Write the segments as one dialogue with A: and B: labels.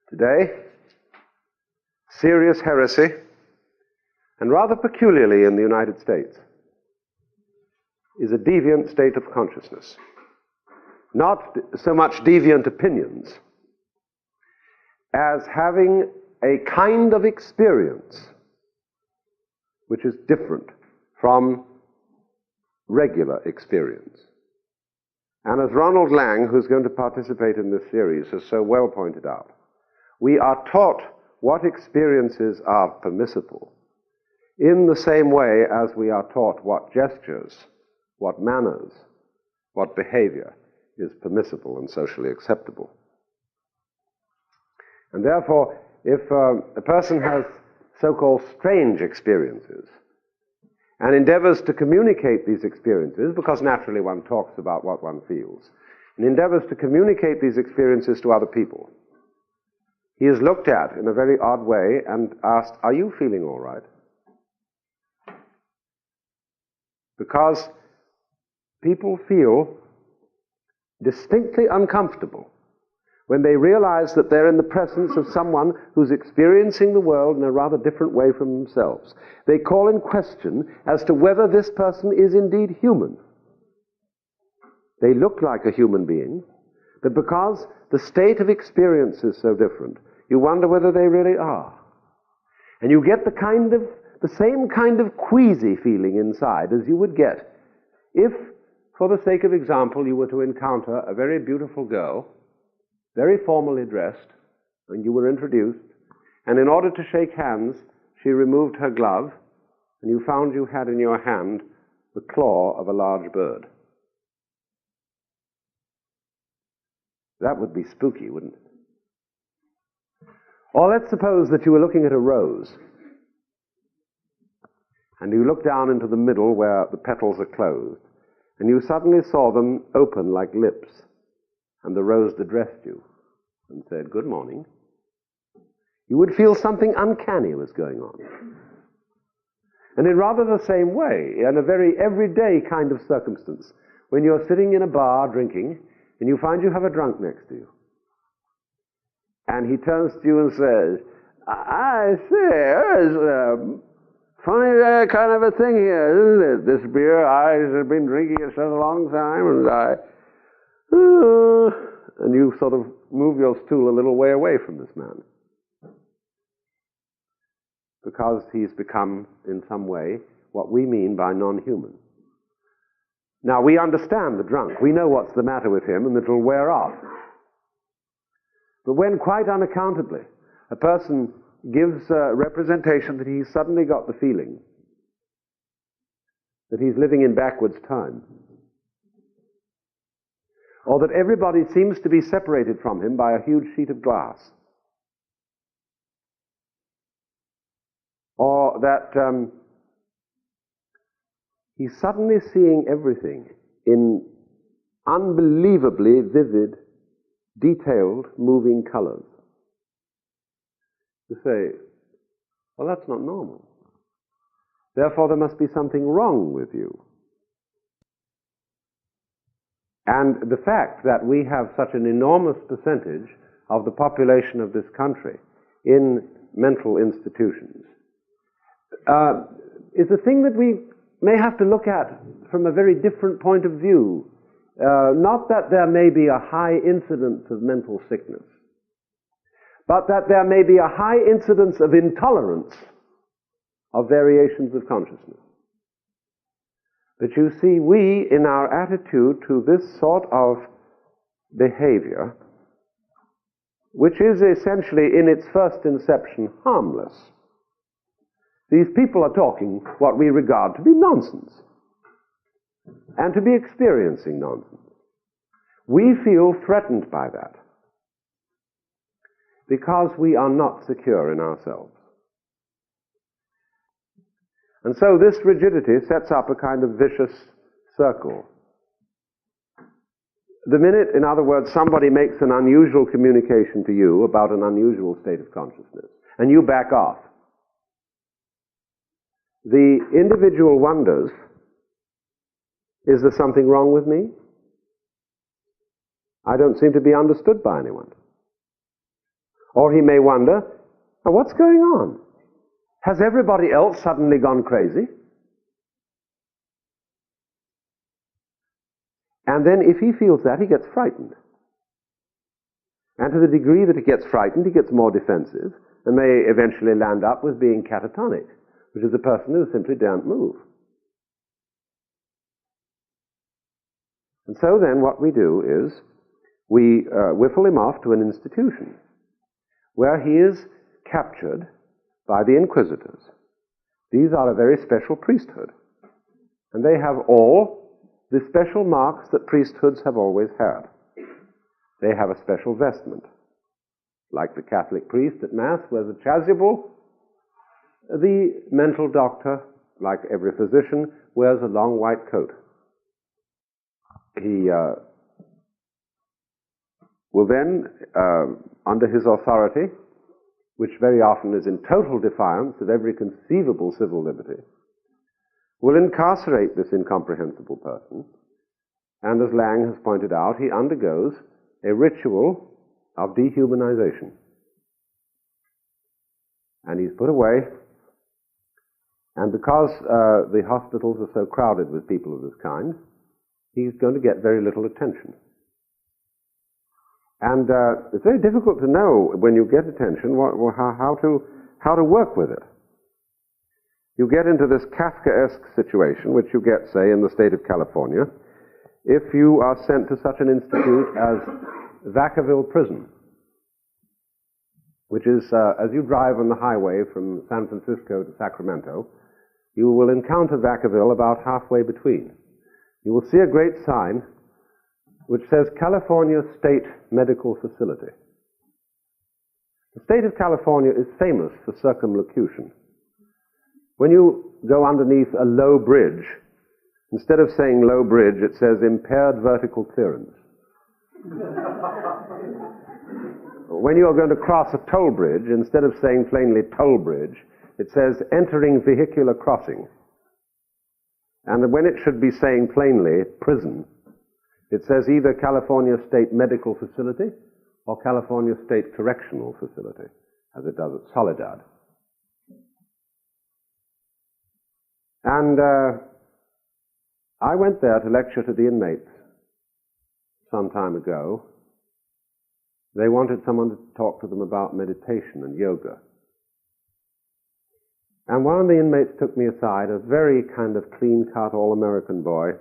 A: Today, serious heresy, and rather peculiarly in the United States, is a deviant state of consciousness. Not so much deviant opinions as having a kind of experience which is different from regular experience. And as Ronald Lang, who's going to participate in this series, has so well pointed out, we are taught what experiences are permissible in the same way as we are taught what gestures, what manners, what behavior is permissible and socially acceptable. And therefore, if a person has so-called strange experiences and endeavors to communicate these experiences, because naturally one talks about what one feels, and endeavors to communicate these experiences to other people, he is looked at in a very odd way and asked, "Are you feeling all right?" Because people feel distinctly uncomfortable when they realize that they're in the presence of someone who's experiencing the world in a rather different way from themselves. They call in question as to whether this person is indeed human. They look like a human being, but because the state of experience is so different, you wonder whether they really are. And you get the same kind of queasy feeling inside as you would get if, for the sake of example, you were to encounter a very beautiful girl, very formally dressed, and you were introduced, and in order to shake hands, she removed her glove, and you found you had in your hand the claw of a large bird. That would be spooky, wouldn't it? Or let's suppose that you were looking at a rose, and you looked down into the middle where the petals are closed, and you suddenly saw them open like lips, and the rose addressed you and said, "Good morning." You would feel something uncanny was going on. And in rather the same way, in a very everyday kind of circumstance, when you're sitting in a bar drinking, and you find you have a drunk next to you, and he turns to you and says, "I say, there's a funny kind of a thing here, isn't it? This beer, I have been drinking it such a long time, and and you sort of move your stool a little way away from this man, because he's become, in some way, what we mean by non-human. Now, we understand the drunk. We know what's the matter with him, and it'll wear off. But when, quite unaccountably, a person gives a representation that he's suddenly got the feeling that he's living in backwards time, or that everybody seems to be separated from him by a huge sheet of glass, or that he's suddenly seeing everything in unbelievably vivid, detailed, moving colors. You say, well, that's not normal. Therefore, there must be something wrong with you. And the fact that we have such an enormous percentage of the population of this country in mental institutions is a thing that we may have to look at from a very different point of view. Not that there may be a high incidence of mental sickness, but that there may be a high incidence of intolerance of variations of consciousness. But you see, we, in our attitude to this sort of behavior, which is essentially in its first inception harmless, these people are talking what we regard to be nonsense, and to be experiencing nonsense. We feel threatened by that, because we are not secure in ourselves. And so this rigidity sets up a kind of vicious circle. The minute, in other words, somebody makes an unusual communication to you about an unusual state of consciousness, and you back off, the individual wonders, is there something wrong with me? I don't seem to be understood by anyone. Or he may wonder, "Now, what's going on? Has everybody else suddenly gone crazy?" And then if he feels that, he gets frightened. And to the degree that he gets frightened, he gets more defensive and may eventually land up with being catatonic, which is a person who simply daren't move. And so then what we do is we whiffle him off to an institution where he is captured by the inquisitors. These are a very special priesthood, and they have all the special marks that priesthoods have always had. They have a special vestment. Like the Catholic priest at Mass wears a chasuble, the mental doctor, like every physician, wears a long white coat. He will then, under his authority, which very often is in total defiance of every conceivable civil liberty, will incarcerate this incomprehensible person, and as Lang has pointed out, he undergoes a ritual of dehumanization. And he's put away, and because the hospitals are so crowded with people of this kind, he's going to get very little attention. And it's very difficult to know when you get attention how to work with it. You get into this Kafkaesque situation, which you get, say, in the state of California, if you are sent to such an institute as Vacaville Prison, which is, as you drive on the highway from San Francisco to Sacramento, you will encounter Vacaville about halfway between. You will see a great sign which says California State Medical Facility. The state of California is famous for circumlocution. When you go underneath a low bridge, instead of saying low bridge, it says impaired vertical clearance. When you are going to cross a toll bridge, instead of saying plainly toll bridge, it says entering vehicular crossing. And when it should be saying plainly prison, it says either California State Medical Facility or California State Correctional Facility, as it does at Soledad. And I went there to lecture to the inmates some time ago. They wanted someone to talk to them about meditation and yoga. And one of the inmates took me aside, a very kind of clean-cut, all-American boy,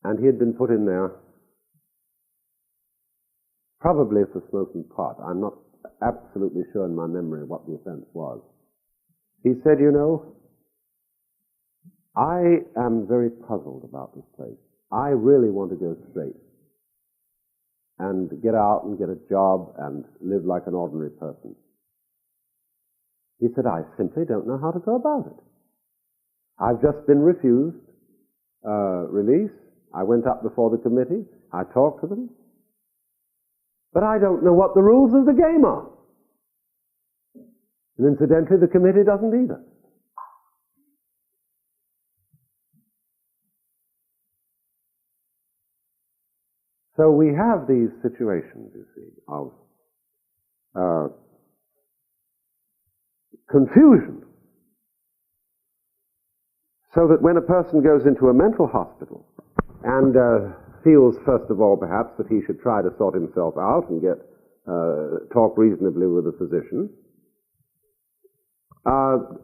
A: and he had been put in there probably for smoking pot. I'm not absolutely sure in my memory what the offense was. He said, "You know, I am very puzzled about this place. I really want to go straight and get out and get a job and live like an ordinary person." He said, "I simply don't know how to go about it. I've just been refused release. I went up before the committee. I talked to them. But I don't know what the rules of the game are. And incidentally, the committee doesn't either." So we have these situations, you see, of confusion. So that when a person goes into a mental hospital and feels, first of all, perhaps that he should try to sort himself out and talk reasonably with a physician,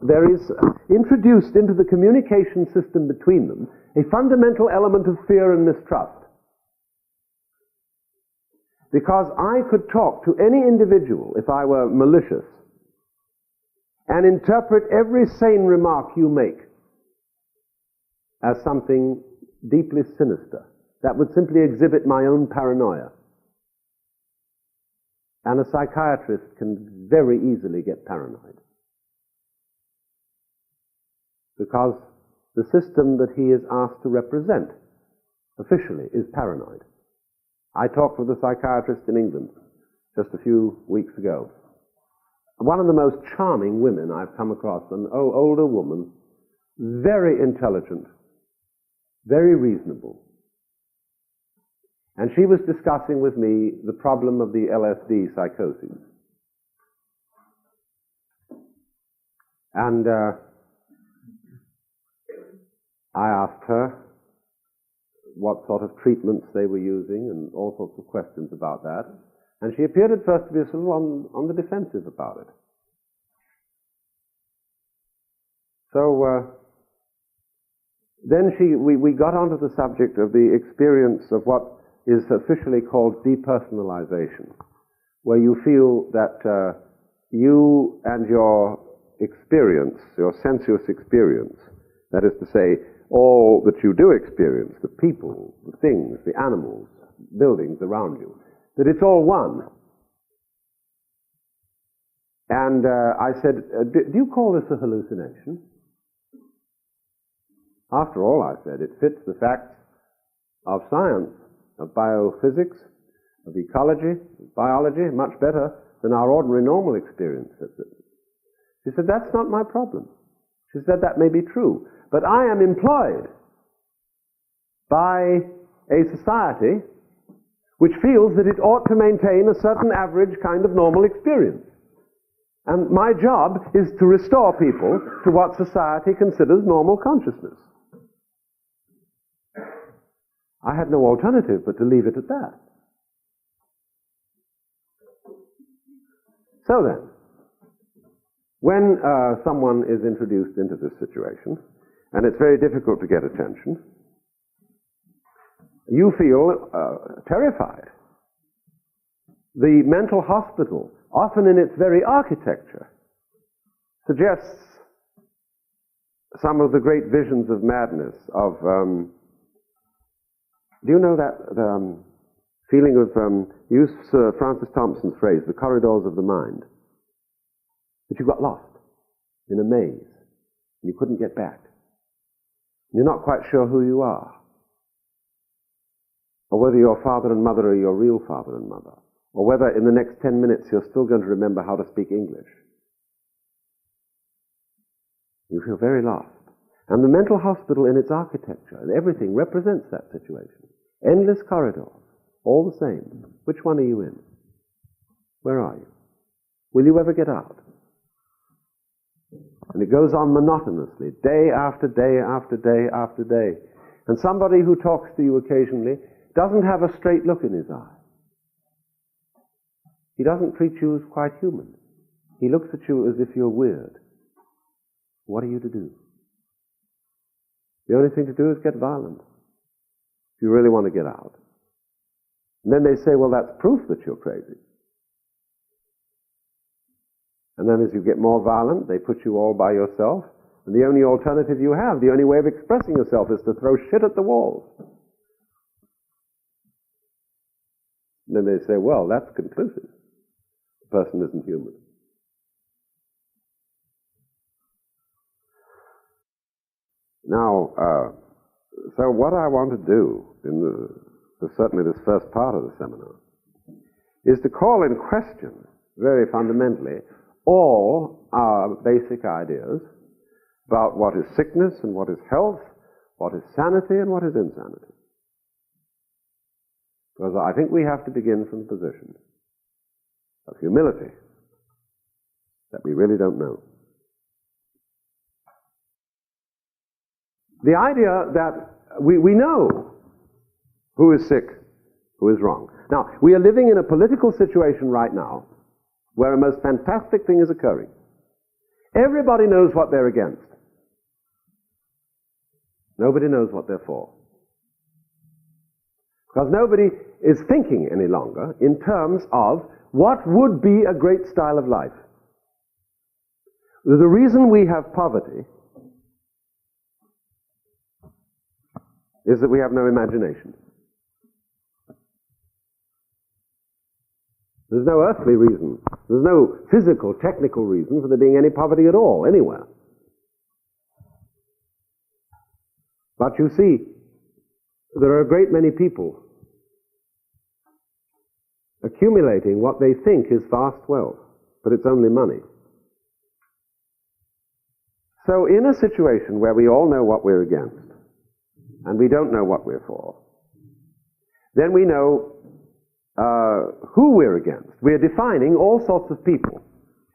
A: there is introduced into the communication system between them a fundamental element of fear and mistrust. Because I could talk to any individual, if I were malicious, and interpret every sane remark you make as something deeply sinister. That would simply exhibit my own paranoia. And a psychiatrist can very easily get paranoid, because the system that he is asked to represent officially is paranoid. I talked with a psychiatrist in England just a few weeks ago. One of the most charming women I've come across, an older woman, very intelligent, very reasonable. And she was discussing with me the problem of the LSD psychosis. And I asked her what sort of treatments they were using and all sorts of questions about that. And she appeared at first to be sort of on the defensive about it. So then we got onto the subject of the experience of what is officially called depersonalization, where you feel that you and your experience, your sensuous experience, that is to say, all that you do experience, the people, the things, the animals, buildings around you, that it's all one. And I said, do you call this a hallucination? After all, I said, it fits the facts of science, of biophysics, of ecology, of biology, much better than our ordinary normal experience fits it. She said, that's not my problem. She said, that may be true, but I am employed by a society which feels that it ought to maintain a certain average kind of normal experience. And my job is to restore people to what society considers normal consciousness. I had no alternative but to leave it at that. So then, when someone is introduced into this situation, and it's very difficult to get attention, you feel terrified. The mental hospital, often in its very architecture, suggests some of the great visions of madness, of, do you know that feeling of, use Sir Francis Thompson's phrase, the corridors of the mind, that you got lost in a maze, and you couldn't get back. You're not quite sure who you are, or whether your father and mother are your real father and mother, or whether in the next 10 minutes you're still going to remember how to speak English. You feel very lost. And the mental hospital in its architecture and everything represents that situation. Endless corridors, all the same. Which one are you in? Where are you? Will you ever get out? And it goes on monotonously, day after day after day after day. And somebody who talks to you occasionally doesn't have a straight look in his eye. He doesn't treat you as quite human. He looks at you as if you're weird. What are you to do? The only thing to do is get violent, if you really want to get out. And then they say, well, that's proof that you're crazy. And then as you get more violent, they put you all by yourself, and the only alternative you have, the only way of expressing yourself, is to throw shit at the walls. And then they say, well, that's conclusive. The person isn't human. Now, so what I want to do, for certainly this first part of the seminar, is to call in question, very fundamentally, all our basic ideas about what is sickness and what is health, what is sanity and what is insanity. Because I think we have to begin from the position of humility, that we really don't know. The idea that we know who is sick, who is wrong. Now, we are living in a political situation right now where a most fantastic thing is occurring. Everybody knows what they're against. Nobody knows what they're for. Because nobody is thinking any longer in terms of what would be a great style of life. The reason we have poverty is that we have no imagination. There's no earthly reason. There's no physical, technical reason for there being any poverty at all, anywhere. But you see, there are a great many people accumulating what they think is vast wealth, but it's only money. So in a situation where we all know what we're against, and we don't know what we're for, then we know who we're against. We're defining all sorts of people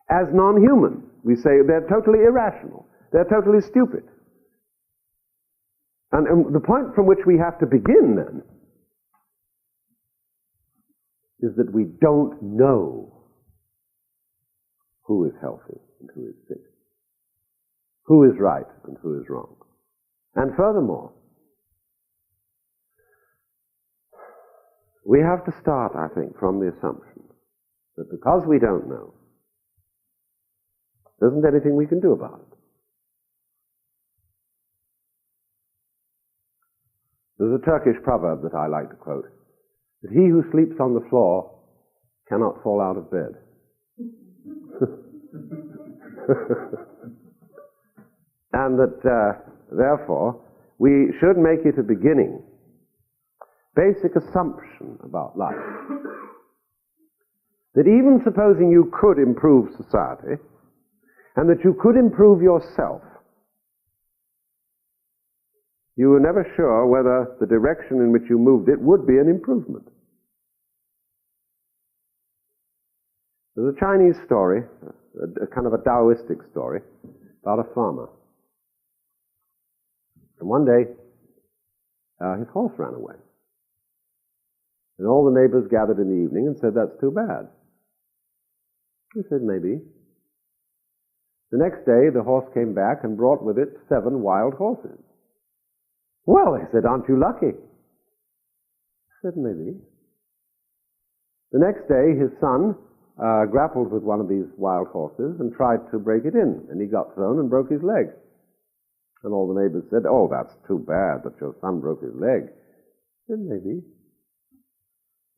A: as non-human. We say they're totally irrational. They're totally stupid. And the point from which we have to begin then is that we don't know who is healthy and who is sick, who is right and who is wrong. And furthermore, we have to start, I think, from the assumption that because we don't know, there isn't anything we can do about it. There's a Turkish proverb that I like to quote, that he who sleeps on the floor cannot fall out of bed. And that, therefore, we should make it a beginning, basic assumption about life, that even supposing you could improve society, and that you could improve yourself, you were never sure whether the direction in which you moved it would be an improvement. There's a Chinese story, a kind of a Taoistic story, about a farmer. And one day, his horse ran away. And all the neighbors gathered in the evening and said, "That's too bad." He said, "Maybe." The next day, the horse came back and brought with it 7 wild horses. "Well," they said, "aren't you lucky?" He said, "Maybe." The next day, his son grappled with one of these wild horses and tried to break it in, and he got thrown and broke his leg. And all the neighbors said, "Oh, that's too bad that your son broke his leg." He said, "Maybe."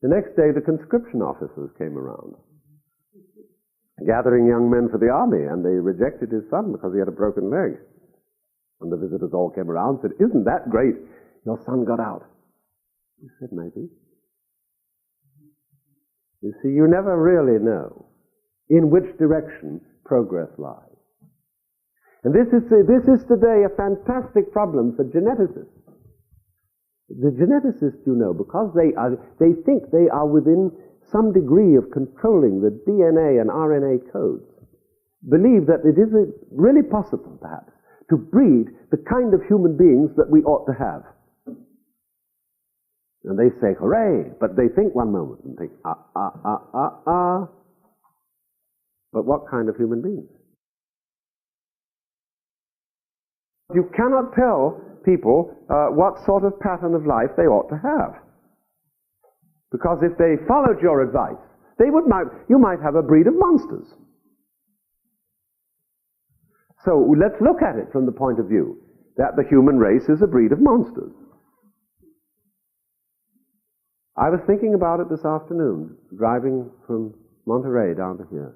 A: The next day, the conscription officers came around, gathering young men for the army, and they rejected his son because he had a broken leg. And the visitors all came around and said, "Isn't that great? Your son got out." He said, "Maybe." You see, you never really know in which direction progress lies. And this is today a fantastic problem for geneticists. The geneticists, you know, because they think they are within some degree of controlling the DNA and RNA codes, believe that it is really possible, perhaps, to breed the kind of human beings that we ought to have. And they say, "Hooray!" But they think one moment and think, But what kind of human beings? You cannot tell people what sort of pattern of life they ought to have. Because if they followed your advice, you might have a breed of monsters. So let's look at it from the point of view that the human race is a breed of monsters. I was thinking about it this afternoon, driving from Monterey down to here,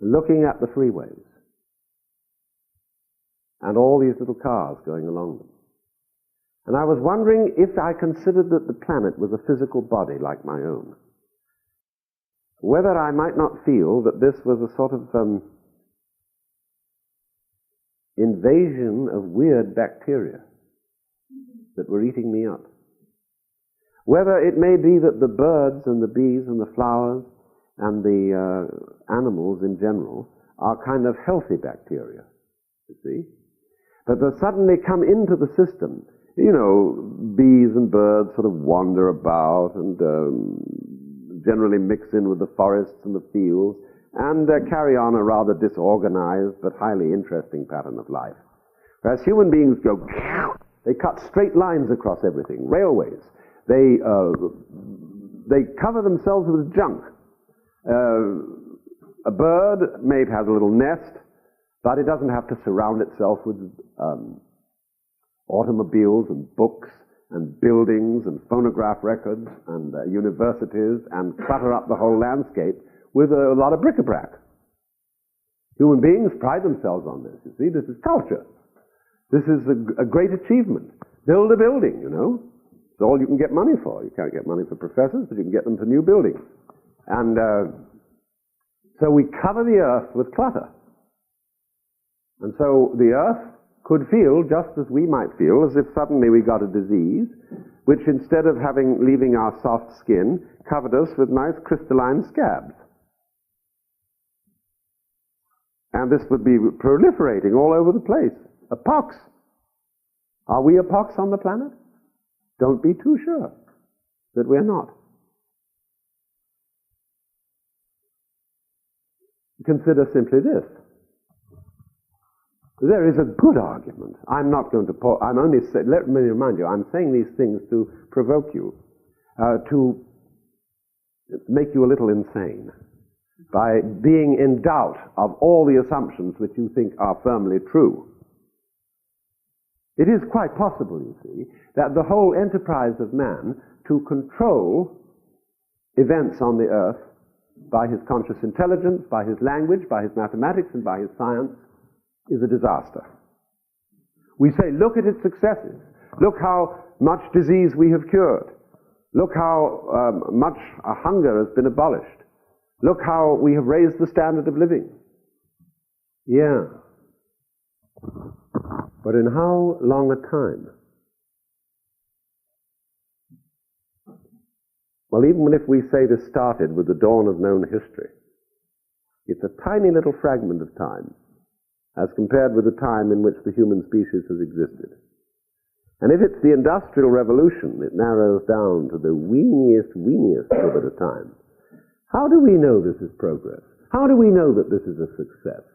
A: looking at the freeways and all these little cars going along them. And I was wondering if I considered that the planet was a physical body like my own, whether I might not feel that this was a sort of invasion of weird bacteria that were eating me up. Whether it may be that the birds and the bees and the flowers and the animals in general are kind of healthy bacteria, you see. But they suddenly come into the system. You know, bees and birds sort of wander about and generally mix in with the forests and the fields and carry on a rather disorganized but highly interesting pattern of life. Whereas human beings go, they cut straight lines across everything, railways. They cover themselves with junk. A bird maybe has a little nest, but it doesn't have to surround itself with automobiles and books and buildings and phonograph records and universities and clutter up the whole landscape with a lot of bric-a-brac. Human beings pride themselves on this. You see, this is culture. This is a great achievement. Build a building, you know. It's all you can get money for. You can't get money for professors, but you can get them for new buildings. And so we cover the earth with clutter. And so the earth could feel just as we might feel, as if suddenly we got a disease which instead of leaving our soft skin, covered us with nice crystalline scabs. And this would be proliferating all over the place. A pox. Are we a pox on the planet? Don't be too sure that we're not. Consider simply this. There is a good argument. I'm not going to, let me remind you, I'm saying these things to provoke you, to make you a little insane, by being in doubt of all the assumptions which you think are firmly true. It is quite possible, you see, that the whole enterprise of man to control events on the earth by his conscious intelligence, by his language, by his mathematics, and by his science is a disaster. We say, look at its successes. Look how much disease we have cured. Look how much hunger has been abolished. Look how we have raised the standard of living. Yeah. But in how long a time? Well, even if we say this started with the dawn of known history, it's a tiny little fragment of time as compared with the time in which the human species has existed. And if it's the Industrial Revolution, it narrows down to the weeniest little bit of time. How do we know this is progress? How do we know that this is a success?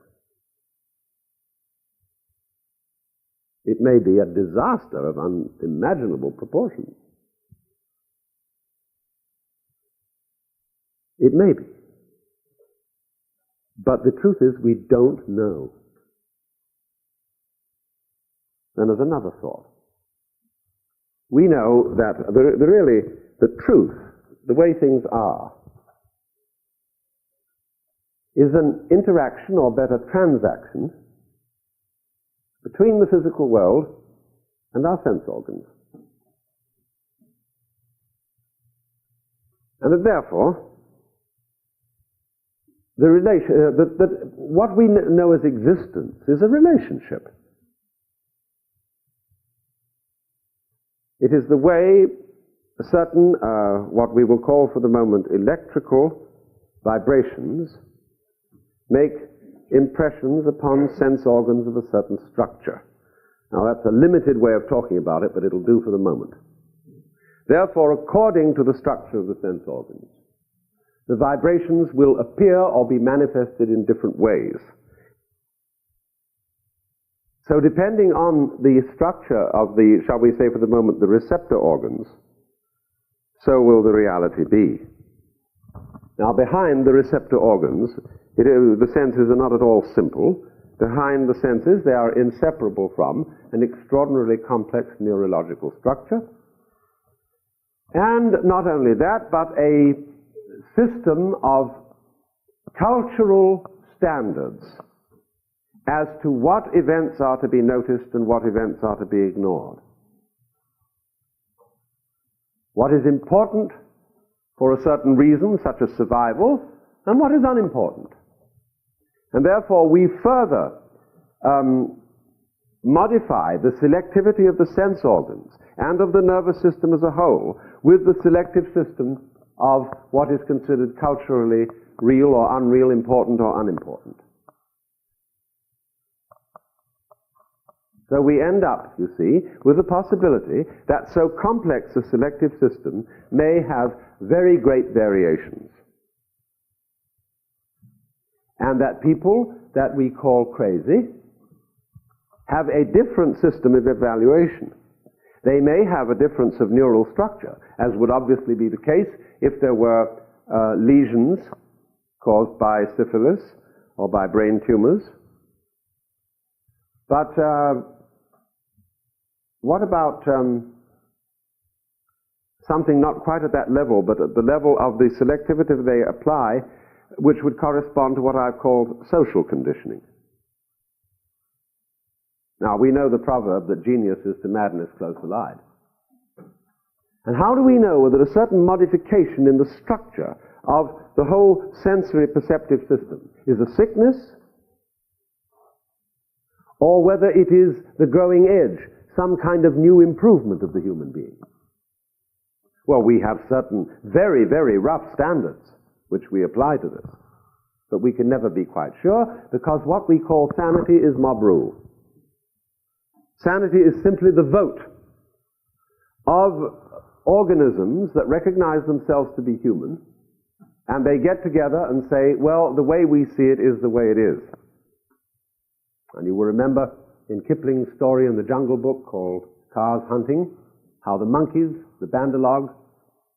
A: It may be a disaster of unimaginable proportions. It may be. But the truth is, we don't know. Then there's another thought. We know that the truth, the way things are, is an interaction, or better, transaction, between the physical world and our sense organs. And that therefore, what we know as existence is a relationship. It is the way certain, what we will call for the moment electrical vibrations, make impressions upon sense organs of a certain structure. Now that's a limited way of talking about it, but it'll do for the moment. Therefore, according to the structure of the sense organs, the vibrations will appear or be manifested in different ways. So depending on the structure of the, shall we say for the moment, the receptor organs, so will the reality be. Now behind the receptor organs, the senses are not at all simple. Behind the senses, they are inseparable from an extraordinarily complex neurological structure. And not only that, but a system of cultural standards as to what events are to be noticed and what events are to be ignored. What is important for a certain reason, such as survival, and what is unimportant. And therefore we further modify the selectivity of the sense organs and of the nervous system as a whole with the selective system of what is considered culturally real or unreal, important or unimportant. So we end up, you see, with the possibility that so complex a selective system may have very great variations. And that people that we call crazy have a different system of evaluation. They may have a difference of neural structure, as would obviously be the case if there were lesions caused by syphilis or by brain tumors. But what about something not quite at that level, but at the level of the selectivity they apply, which would correspond to what I've called social conditioning? Now, we know the proverb that genius is to madness close allied. And how do we know that a certain modification in the structure of the whole sensory perceptive system is a sickness, or whether it is the growing edge, some kind of new improvement of the human being? Well, we have certain very, very rough standards which we apply to this. But we can never be quite sure, because what we call sanity is mob rule. Sanity is simply the vote of organisms that recognize themselves to be human, and they get together and say, well, the way we see it is the way it is. And you will remember in Kipling's story in the Jungle Book called Cars Hunting, how the monkeys, the bandalogs,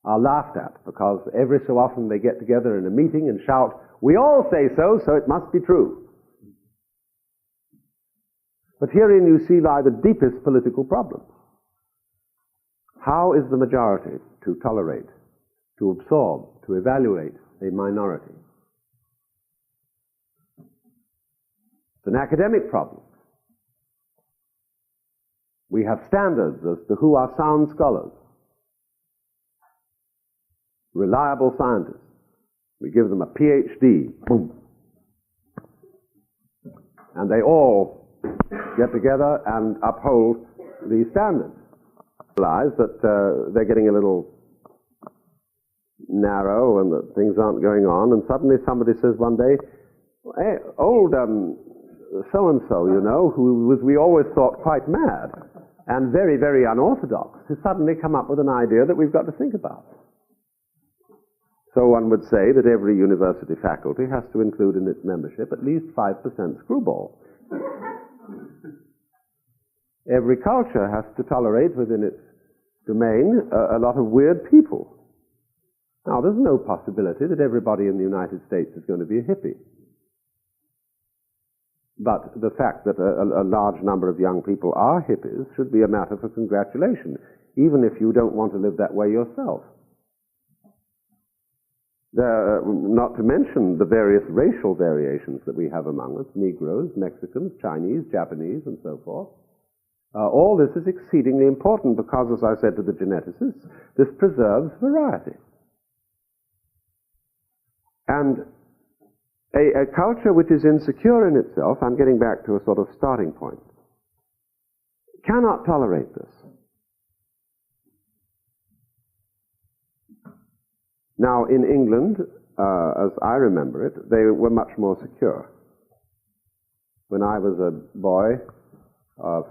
A: are laughed at because every so often they get together in a meeting and shout, we all say so, so it must be true. But herein you see lie the deepest political problem. How is the majority to tolerate, to absorb, to evaluate a minority? It's an academic problem. We have standards as to who are sound scholars, reliable scientists. We give them a PhD, boom. And they all get together and uphold these standards. Realize that they're getting a little narrow and that things aren't going on, and suddenly somebody says one day, hey, old so-and-so, you know, who was, we always thought, quite mad and very, very unorthodox, has suddenly come up with an idea that we've got to think about. So one would say that every university faculty has to include in its membership at least 5% screwball. Every culture has to tolerate within its domain a lot of weird people. Now, there's no possibility that everybody in the United States is going to be a hippie. But the fact that a large number of young people are hippies should be a matter for congratulation, even if you don't want to live that way yourself. Not to mention the various racial variations that we have among us, Negroes, Mexicans, Chinese, Japanese, and so forth. All this is exceedingly important because, as I said to the geneticists, this preserves variety. And a culture which is insecure in itself, I'm getting back to a sort of starting point, cannot tolerate this. Now, in England, as I remember it, they were much more secure. When I was a boy,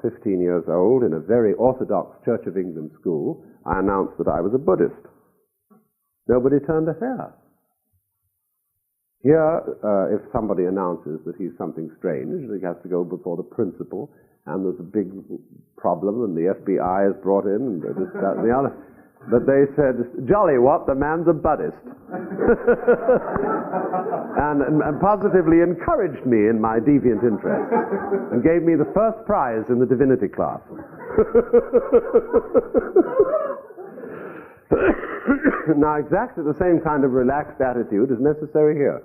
A: 15 years old, in a very orthodox Church of England school, I announced that I was a Buddhist. Nobody turned a hair. Here, if somebody announces that he's something strange, he has to go before the principal, and there's a big problem, and the FBI is brought in, and this, that, and the other. But they said, jolly what, the man's a Buddhist. and positively encouraged me in my deviant interest, and gave me the first prize in the divinity class. Now, exactly the same kind of relaxed attitude is necessary here.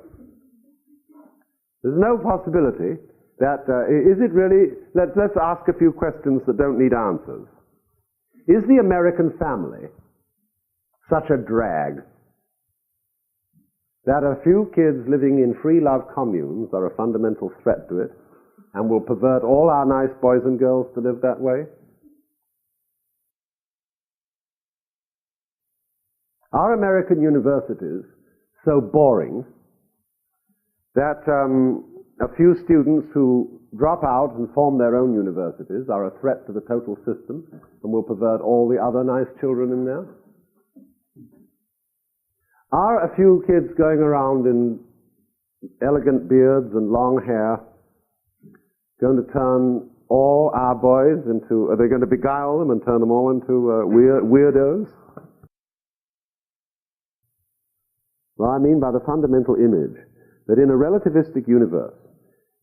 A: There's no possibility that, is it really, let's ask a few questions that don't need answers. Is the American family such a drag that a few kids living in free love communes are a fundamental threat to it and will pervert all our nice boys and girls to live that way? Are American universities so boring that a few students who drop out and form their own universities are a threat to the total system and will pervert all the other nice children in there? Are a few kids going around in elegant beards and long hair going to turn all our boys into, are they going to beguile them and turn them all into weirdos? Well, I mean by the fundamental image that in a relativistic universe,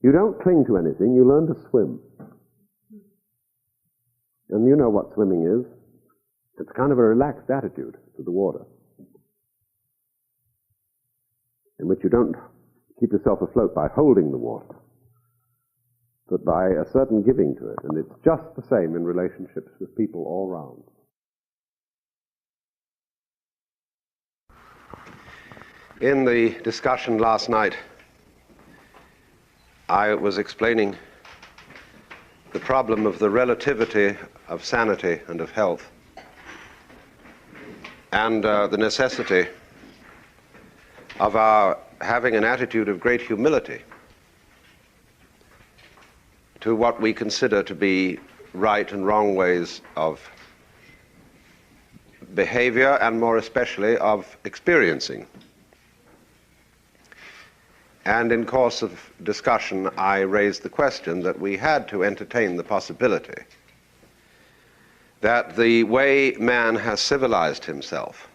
A: you don't cling to anything, you learn to swim. And you know what swimming is. It's kind of a relaxed attitude to the water, in which you don't keep yourself afloat by holding the water, but by a certain giving to it. And it's just the same in relationships with people all round. In the discussion last night, I was explaining the problem of the relativity of sanity and of health. and the necessity of our having an attitude of great humility to what we consider to be right and wrong ways of behavior, and more especially of experiencing. And in course of discussion, I raised the question that we had to entertain the possibility that the way man has civilized himself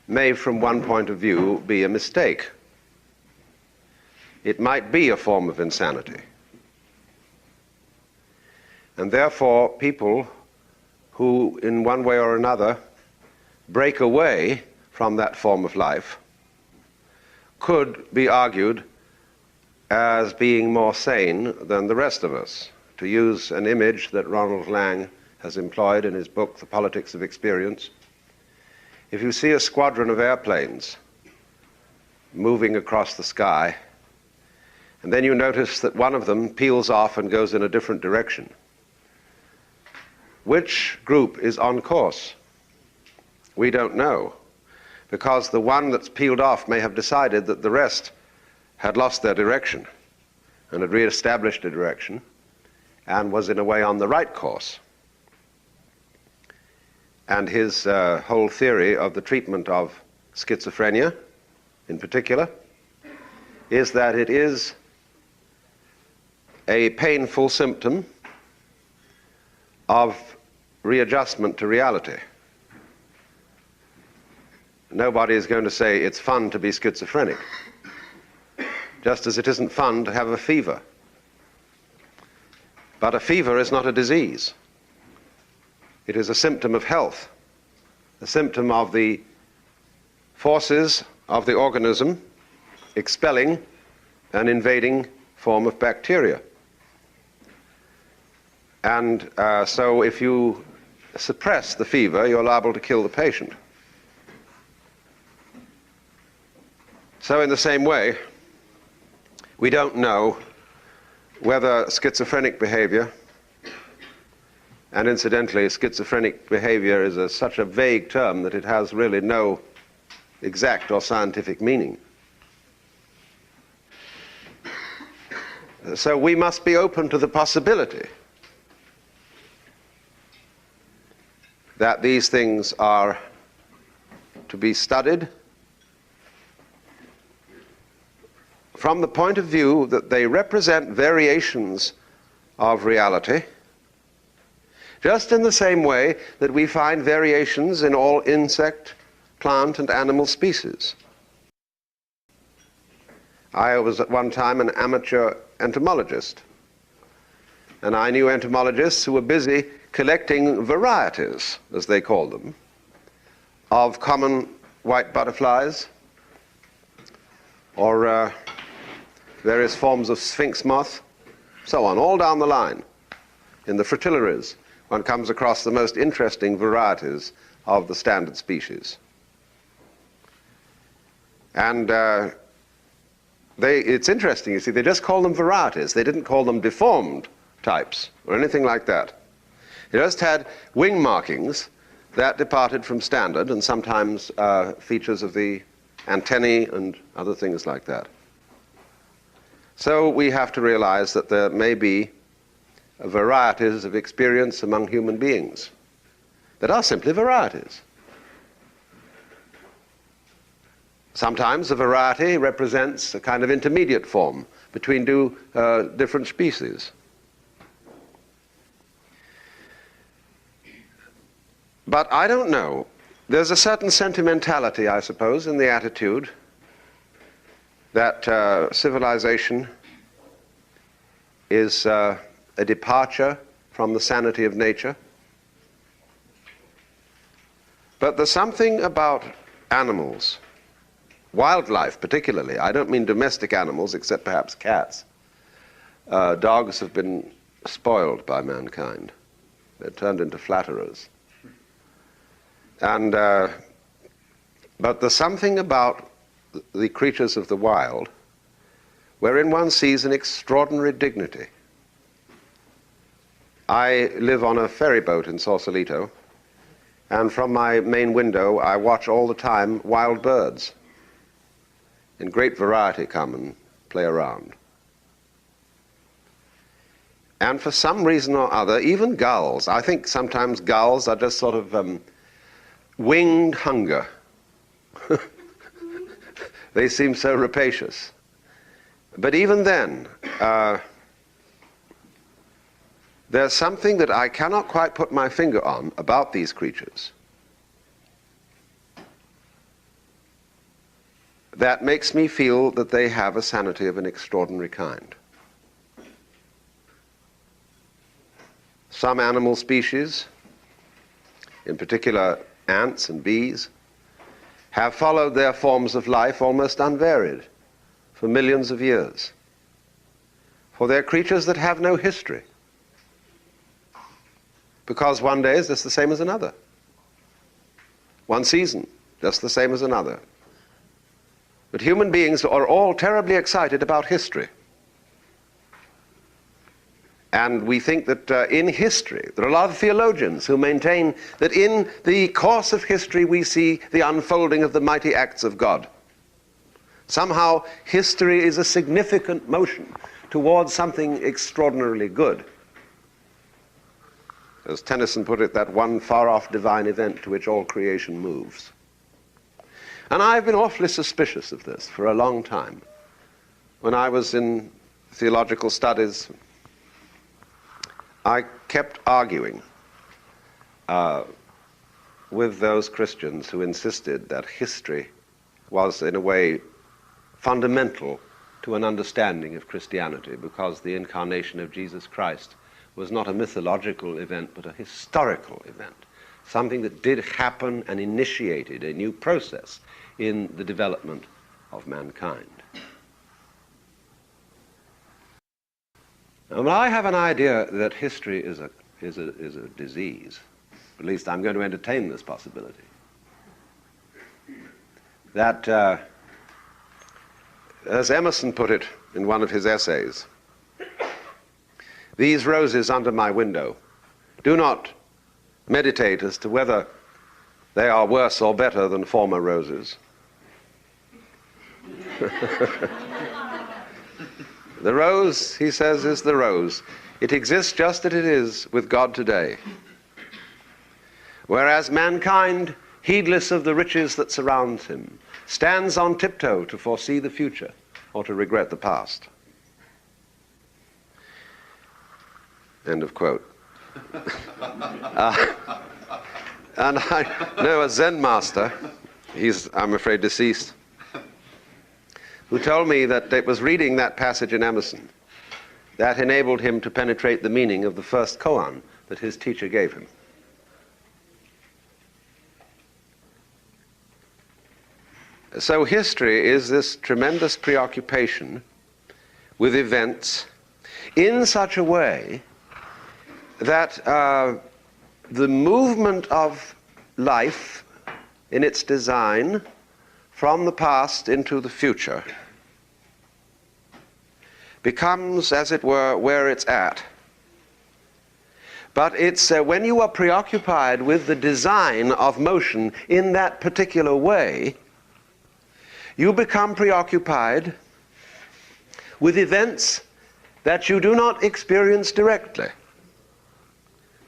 A: may, from one point of view, be a mistake. It might be a form of insanity. And therefore, people who, in one way or another, break away from that form of life could be argued as being more sane than the rest of us. To use an image that Ronald Lang has employed in his book, The Politics of Experience, if you see a squadron of airplanes moving across the sky, and then you notice that one of them peels off and goes in a different direction, which group is on course? We don't know, because the one that's peeled off may have decided that the rest had lost their direction and had re-established a direction and was in a way on the right course. And his whole theory of the treatment of schizophrenia, in particular, is that it is a painful symptom of readjustment to reality. Nobody is going to say it's fun to be schizophrenic, just as it isn't fun to have a fever. But a fever is not a disease. It is a symptom of health, a symptom of the forces of the organism expelling an invading form of bacteria. And so if you suppress the fever, you're liable to kill the patient. So in the same way, we don't know whether schizophrenic behavior, and incidentally, schizophrenic behavior is such a vague term that it has really no exact or scientific meaning. So we must be open to the possibility that these things are to be studied from the point of view that they represent variations of reality, just in the same way that we find variations in all insect, plant, and animal species. I was at one time an amateur entomologist, and I knew entomologists who were busy collecting varieties, as they called them, of common white butterflies or various forms of sphinx moth, so on, all down the line. In the fritillaries, one comes across the most interesting varieties of the standard species. And it's interesting, you see, they just call them varieties. They didn't call them deformed types or anything like that. They just had wing markings that departed from standard, and sometimes features of the antennae and other things like that. So we have to realize that there may be varieties of experience among human beings that are simply varieties. Sometimes a variety represents a kind of intermediate form between two different species. But I don't know. There's a certain sentimentality, I suppose, in the attitude that civilization is a departure from the sanity of nature. But there's something about animals, wildlife particularly. I don't mean domestic animals, except perhaps cats. Dogs have been spoiled by mankind. They're turned into flatterers. And but there's something about the creatures of the wild wherein one sees an extraordinary dignity. I live on a ferry boat in Sausalito, And from my main window, I watch all the time wild birds in great variety come and play around. And for some reason or other, even gulls, I think sometimes gulls are just sort of winged hunger. They seem so rapacious. But even then, there's something that I cannot quite put my finger on about these creatures that makes me feel that they have a sanity of an extraordinary kind. Some animal species, in particular ants and bees, have followed their forms of life almost unvaried for millions of years. For they're creatures that have no history, because one day is just the same as another. One season, just the same as another. But human beings are all terribly excited about history. And we think that in history, there are a lot of theologians who maintain that in the course of history we see the unfolding of the mighty acts of God. Somehow history is a significant motion towards something extraordinarily good. As Tennyson put it, that one far-off divine event to which all creation moves. And I've been awfully suspicious of this for a long time. When I was in theological studies, I kept arguing with those Christians who insisted that history was, in a way, fundamental to an understanding of Christianity, because the incarnation of Jesus Christ was not a mythological event, but a historical event, something that did happen and initiated a new process in the development of mankind. Now, I have an idea that history is a disease. At least I'm going to entertain this possibility. That, as Emerson put it in one of his essays, these roses under my window do not meditate as to whether they are worse or better than former roses. The rose, he says, is the rose. It exists just as it is with God today. Whereas mankind, heedless of the riches that surround him, stands on tiptoe to foresee the future or to regret the past. End of quote. And I know a Zen master, he's, I'm afraid, deceased, who told me that it was reading that passage in Emerson that enabled him to penetrate the meaning of the first koan that his teacher gave him. So history is this tremendous preoccupation with events in such a way that the movement of life in its design from the past into the future becomes, as it were, where it's at. But it's when you are preoccupied with the design of motion in that particular way, you become preoccupied with events that you do not experience directly.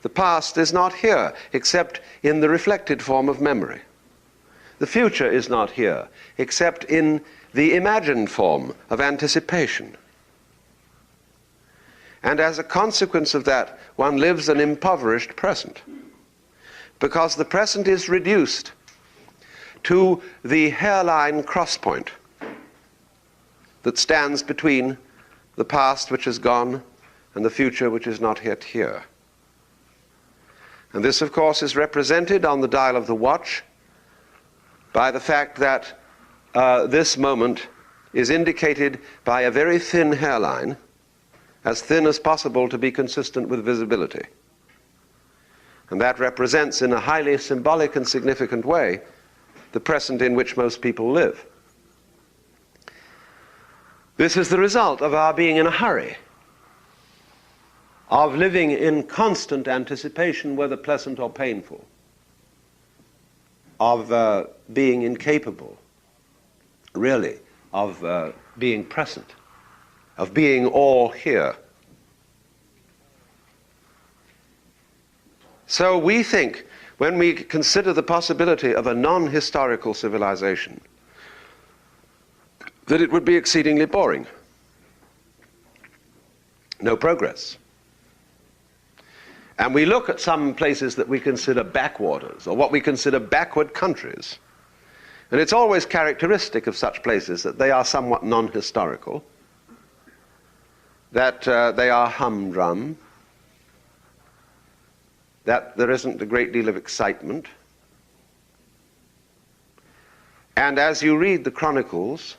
A: The past is not here, except in the reflected form of memory. The future is not here, except in the imagined form of anticipation. And as a consequence of that, one lives an impoverished present, because the present is reduced to the hairline crosspoint that stands between the past which is gone and the future which is not yet here. And this, of course, is represented on the dial of the watch by the fact that this moment is indicated by a very thin hairline, as thin as possible to be consistent with visibility. And that represents, in a highly symbolic and significant way, the present in which most people live. This is the result of our being in a hurry, of living in constant anticipation, whether pleasant or painful. of being incapable, really, of being present, of being all here. So we think, when we consider the possibility of a non-historical civilization, that it would be exceedingly boring. No progress. And we look at some places that we consider backwaters, or what we consider backward countries. And it's always characteristic of such places that they are somewhat non-historical, that they are humdrum, that there isn't a great deal of excitement. And as you read the chronicles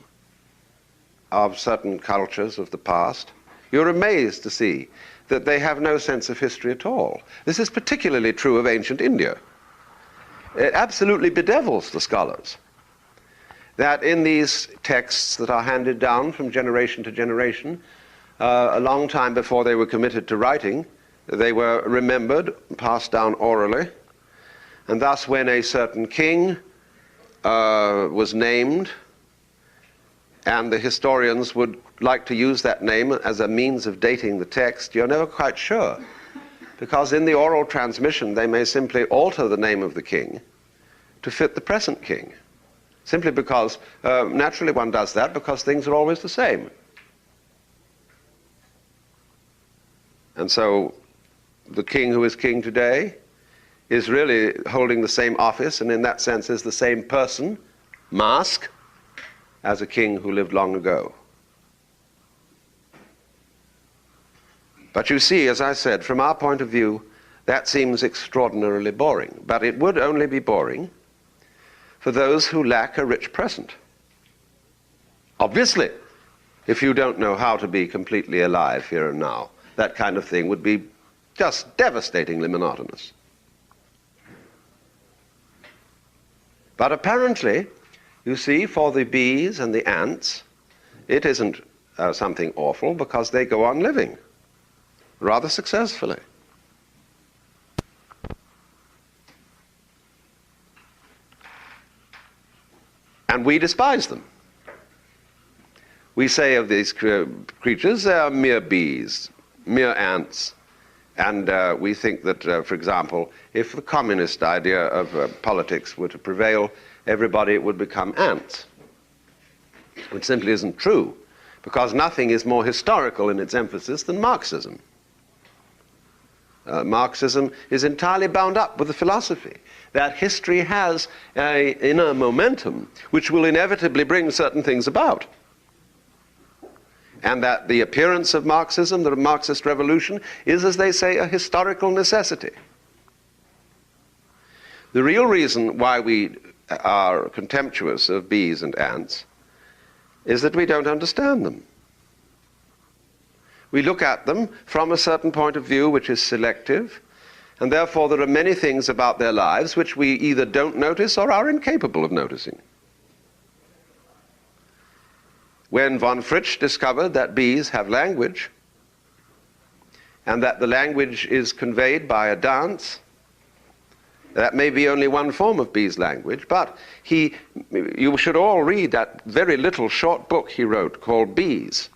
A: of certain cultures of the past, you're amazed to see that they have no sense of history at all. This is particularly true of ancient India. It absolutely bedevils the scholars that in these texts that are handed down from generation to generation, a long time before they were committed to writing, they were remembered, passed down orally, and thus when a certain king was named, and the historians would like to use that name as a means of dating the text, you're never quite sure, because in the oral transmission they may simply alter the name of the king to fit the present king, simply because, naturally one does that because things are always the same. And so the king who is king today is really holding the same office, and in that sense is the same person, mask, as a king who lived long ago. But you see, as I said, from our point of view, that seems extraordinarily boring. But it would only be boring for those who lack a rich present. Obviously, if you don't know how to be completely alive here and now, that kind of thing would be just devastatingly monotonous. But apparently, you see, for the bees and the ants, it isn't something awful, because they go on living rather successfully. And we despise them. We say of these creatures, they are mere bees, mere ants. And we think that, for example, if the communist idea of politics were to prevail, everybody would become ants, which simply isn't true, because nothing is more historical in its emphasis than Marxism. Marxism is entirely bound up with the philosophy that history has an inner momentum which will inevitably bring certain things about, and that the appearance of Marxism, the Marxist revolution, is, as they say, a historical necessity. The real reason why we are contemptuous of bees and ants is that we don't understand them. We look at them from a certain point of view which is selective, and therefore there are many things about their lives which we either don't notice or are incapable of noticing. When von Fritsch discovered that bees have language, and that the language is conveyed by a dance, that may be only one form of bees' language, but you should all read that very little short book he wrote called Bees,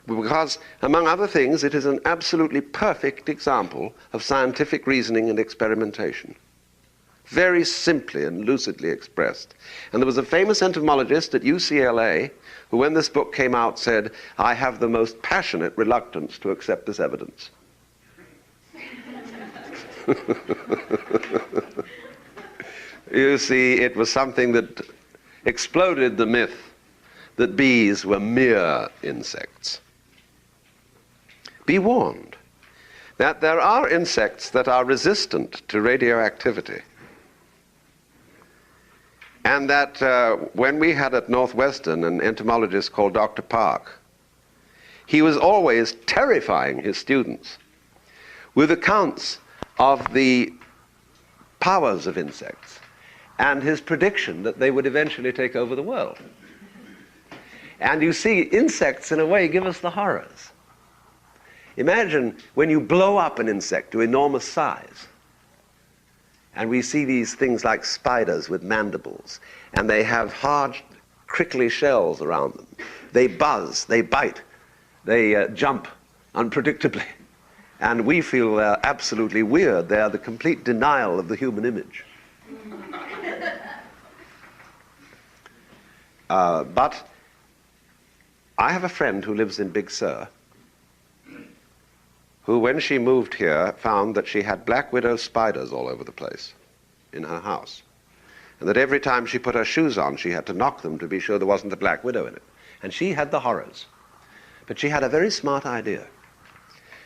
A: because, among other things, it is an absolutely perfect example of scientific reasoning and experimentation. Very simply and lucidly expressed. And there was a famous entomologist at UCLA who, when this book came out, said, "I have the most passionate reluctance to accept this evidence." You see, it was something that exploded the myth that bees were mere insects. Be warned that there are insects that are resistant to radioactivity. And that when we had at Northwestern an entomologist called Dr. Park, he was always terrifying his students with accounts of the powers of insects and his prediction that they would eventually take over the world. And you see, insects in a way give us the horrors. Imagine when you blow up an insect to enormous size. And we see these things like spiders with mandibles, and they have hard, crickly shells around them. They buzz, they bite, they jump unpredictably. And we feel they're absolutely weird. They're the complete denial of the human image. But I have a friend who lives in Big Sur, who, when she moved here, found that she had black widow spiders all over the place in her house. And that every time she put her shoes on, she had to knock them to be sure there wasn't a black widow in it. And she had the horrors. But she had a very smart idea.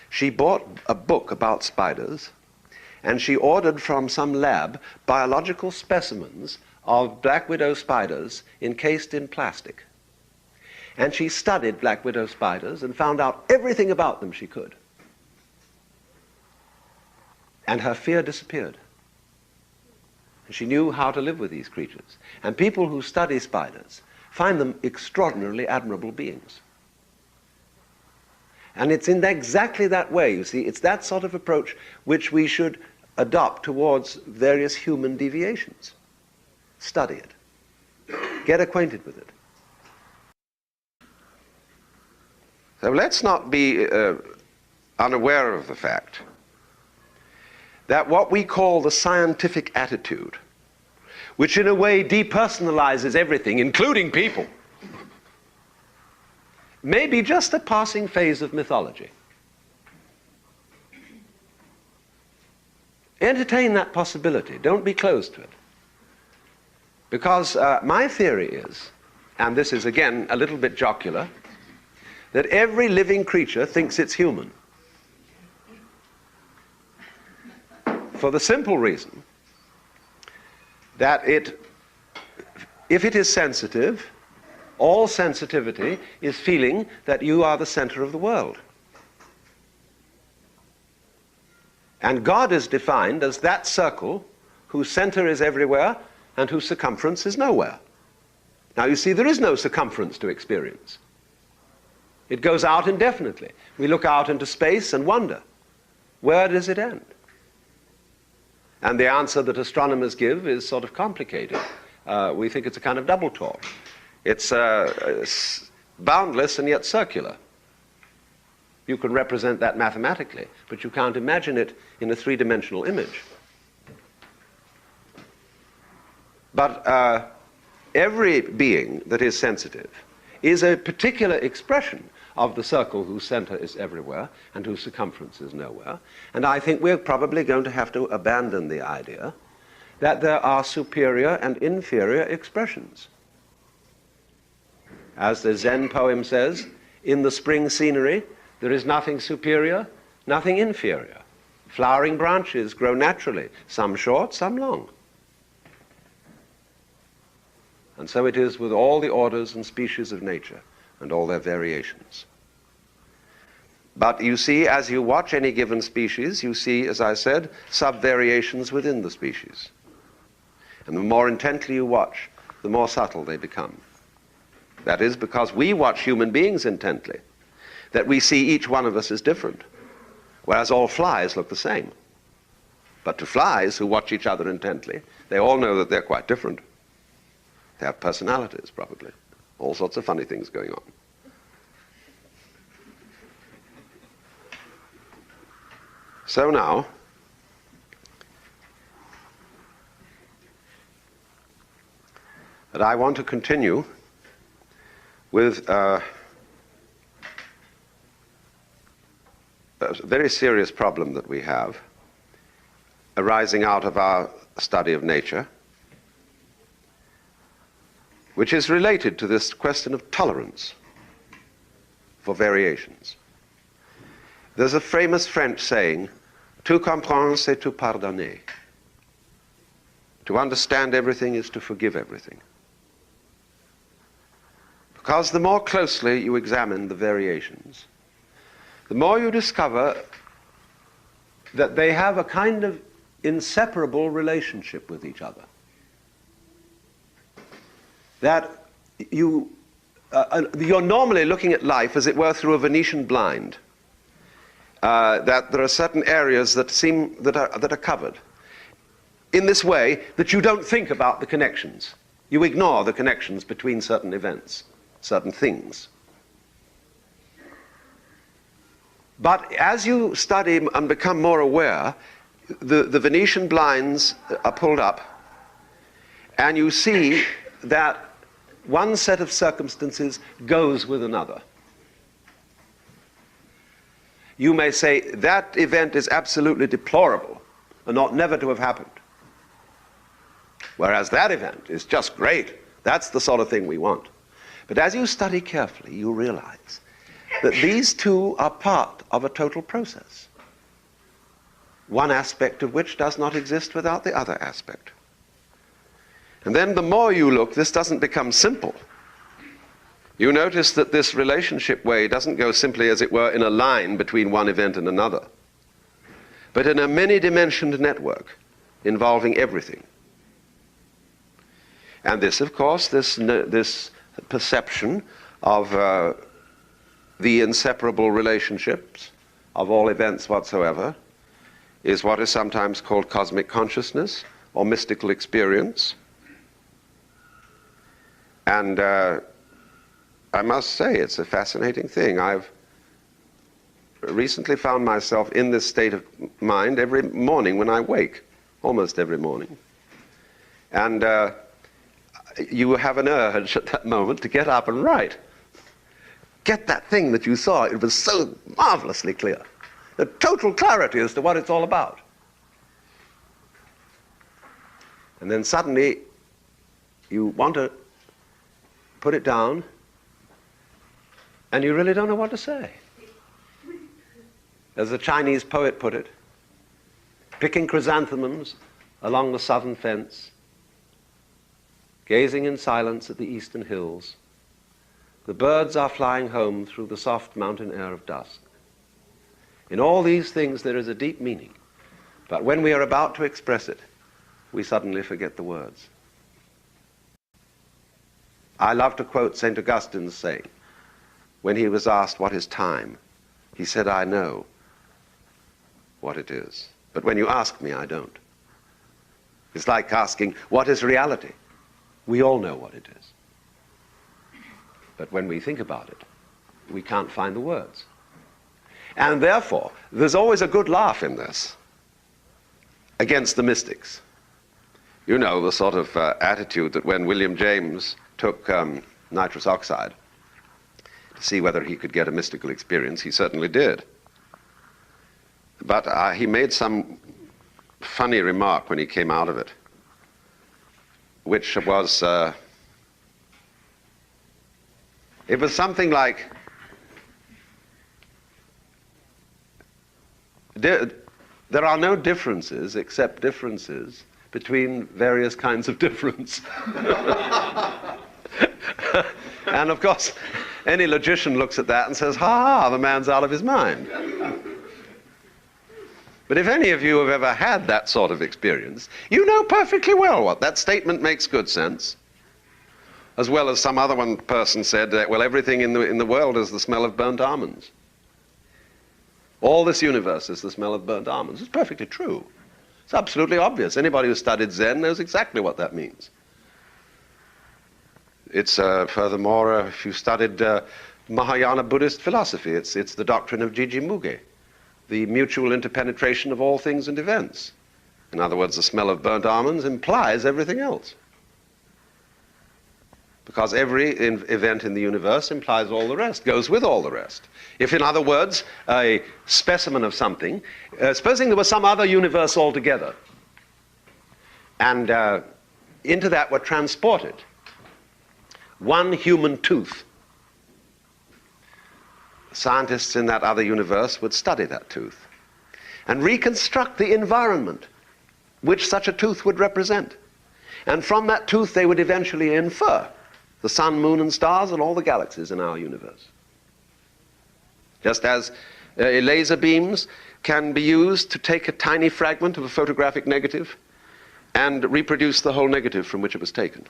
A: She bought a book about spiders, and she ordered from some lab biological specimens of black widow spiders encased in plastic. And she studied black widow spiders and found out everything about them she could. And her fear disappeared. And she knew how to live with these creatures. And people who study spiders find them extraordinarily admirable beings. And it's in exactly that way, you see, it's that sort of approach which we should adopt towards various human deviations. Study it. Get acquainted with it. So let's not be unaware of the fact that what we call the scientific attitude, which in a way depersonalizes everything, including people, may be just a passing phase of mythology. Entertain that possibility. Don't be closed to it. Because my theory is, and this is again a little bit jocular, that every living creature thinks it's human. For the simple reason that if it is sensitive, all sensitivity is feeling that you are the center of the world. And God is defined as that circle whose center is everywhere and whose circumference is nowhere. Now you see, there is no circumference to experience. It goes out indefinitely. We look out into space and wonder, where does it end? And the answer that astronomers give is sort of complicated. We think it's a kind of double talk. It's boundless and yet circular. You can represent that mathematically, but you can't imagine it in a three-dimensional image. But every being that is sensitive is a particular expression of the circle whose center is everywhere and whose circumference is nowhere. And I think we're probably going to have to abandon the idea that there are superior and inferior expressions. As the Zen poem says, in the spring scenery, there is nothing superior, nothing inferior. Flowering branches grow naturally, some short, some long. And so it is with all the orders and species of nature and all their variations. But you see, as you watch any given species, you see, as I said, sub-variations within the species. And the more intently you watch, the more subtle they become. That is because we watch human beings intently, that we see each one of us as different, whereas all flies look the same. But to flies who watch each other intently, they all know that they're quite different. They have personalities, probably. All sorts of funny things going on. So now, that I want to continue with a very serious problem that we have arising out of our study of nature, which is related to this question of tolerance for variations. There's a famous French saying, tout comprendre, c'est tout pardonner. To understand everything is to forgive everything. Because the more closely you examine the variations, the more you discover that they have a kind of inseparable relationship with each other. That you're normally looking at life, as it were, through a Venetian blind. That there are certain areas that are covered. in this way that you don't think about the connections. You ignore the connections between certain events, certain things. But as you study and become more aware, the Venetian blinds are pulled up, and you see that one set of circumstances goes with another. You may say that event is absolutely deplorable and ought never to have happened, whereas that event is just great. That's the sort of thing we want. But as you study carefully, you realize that these two are part of a total process, one aspect of which does not exist without the other aspect. And then the more you look, this doesn't become simple. You notice that this relationship way doesn't go simply, as it were, in a line between one event and another, but in a many-dimensioned network involving everything. And this, of course, this perception of the inseparable relationships of all events whatsoever is what is sometimes called cosmic consciousness or mystical experience. And I must say, it's a fascinating thing. I've recently found myself in this state of mind every morning when I wake, almost every morning. And you have an urge at that moment to get up and write. Get that thing that you saw. It was so marvelously clear. The total clarity as to what it's all about. And then suddenly you want to put it down, and you really don't know what to say. As the Chinese poet put it, picking chrysanthemums along the southern fence, gazing in silence at the eastern hills, the birds are flying home through the soft mountain air of dusk. In all these things there is a deep meaning, but when we are about to express it, we suddenly forget the words. I love to quote St. Augustine's saying, when he was asked, what is time? He said, I know what it is, but when you ask me, I don't. It's like asking, what is reality? We all know what it is. But when we think about it, we can't find the words. And therefore, there's always a good laugh in this against the mystics. You know, the sort of attitude that when William James took nitrous oxide to see whether he could get a mystical experience, he certainly did. But he made some funny remark when he came out of it, which was, it was something like, there are no differences except differences between various kinds of difference. And of course, any logician looks at that and says, ha ha, the man's out of his mind. But if any of you have ever had that sort of experience, you know perfectly well what that statement makes good sense. As well as some other one person said, well, everything in the world is the smell of burnt almonds. All this universe is the smell of burnt almonds. It's perfectly true. It's absolutely obvious. Anybody who studied Zen knows exactly what that means. It's furthermore, if you studied Mahayana Buddhist philosophy, it's the doctrine of Jiji-muge, the mutual interpenetration of all things and events. In other words, the smell of burnt almonds implies everything else. Because every event in the universe implies all the rest, goes with all the rest. If, in other words, a specimen of something, supposing there was some other universe altogether, and into that were transported one human tooth, scientists in that other universe would study that tooth and reconstruct the environment which such a tooth would represent. And from that tooth they would eventually infer the sun, moon, and stars, and all the galaxies in our universe. Just as laser beams can be used to take a tiny fragment of a photographic negative and reproduce the whole negative from which it was taken.